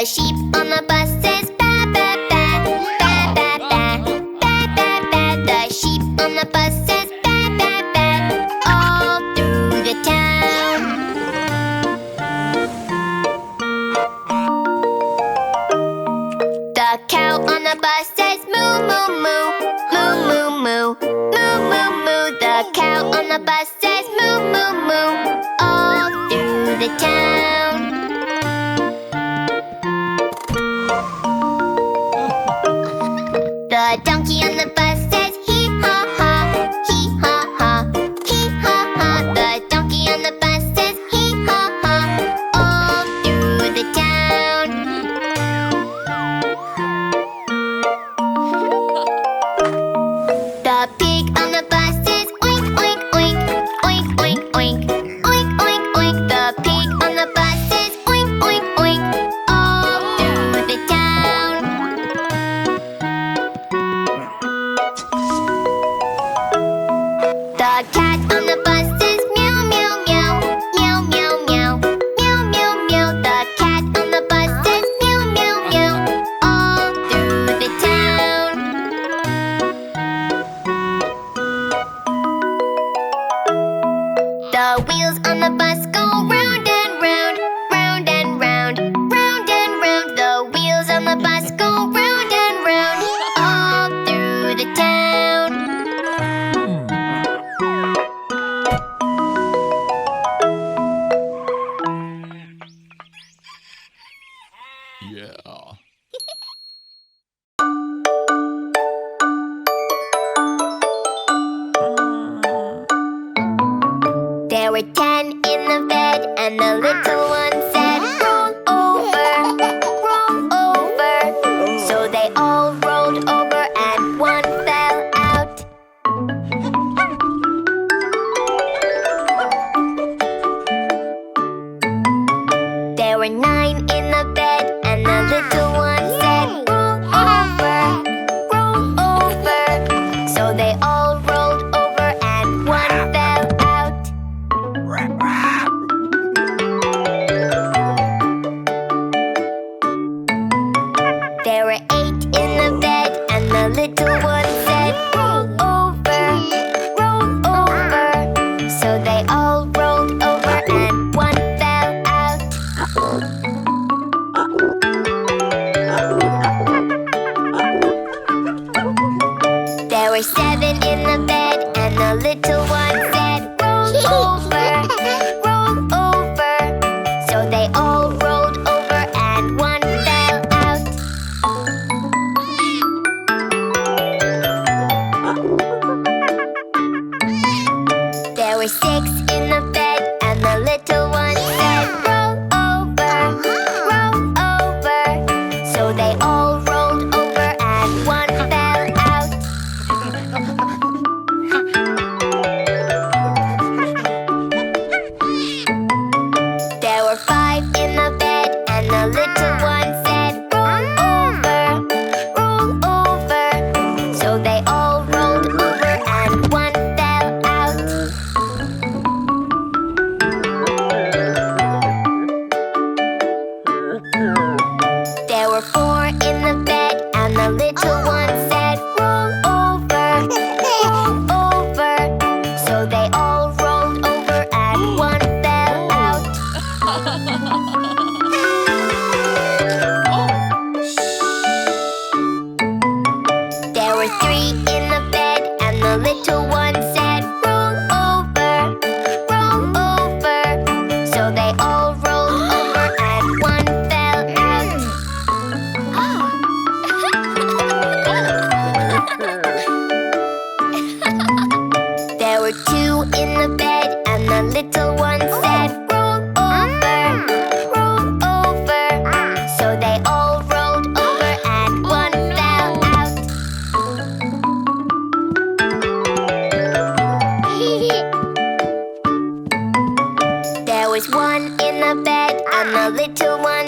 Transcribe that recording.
The sheep on the bus says ba ba ba, ba ba ba, ba ba ba. The sheep on the bus says ba ba ba, all through the town. The cow on the bus says moo moo moo, moo moo moo, moo moo moo. The cow on the bus says moo moo moo, all through the town. The donkey on the bus says hee ha ha, hee ha ha, hee ha ha. The donkey on the bus says hee ha ha, all through the town. The pig on the bus says oink oink oink, oink oink oink, oink oink oink. The pig on the bus says oink oink oink, all through the town. The cat on the bus says meow meow meow, meow meow meow, meow meow meow. The cat on the bus says meow meow meow, all through the town. The wheels on the bus go round and round, round and round, round and round. The wheels on the bus go round and round, all through the town. Yeah. There were 10 in the bed, and the little one said, roll over, roll over. So they all rolled over, and one fell out. There were 9 in the bed, and the little one said, roll over. So they all rolled over, and one fell out. There were 8 in the bed, and the little one said, roll over. So they all rolled over, and one fell out. There were 7 in the bed, and the little one said, roll over. So they all rolled over, and one fell out. There were 6 in the bed, and the little one said, roll over. So they all rolled over, and one fell out. There were 5 in the bed, and the little one said, roll over. So they all rolled over, and one fell out. There were 4 in the bed, and the little one said, roll over. So they all rolled over, and one fell out. There were 3 in the bed, and the little one said, roll over. So they all rolled over, and one fell out. There were 2 in the bed, and the little one said, roll over. So they all rolled over, and one fell out. There was 1 in the bed, and the little one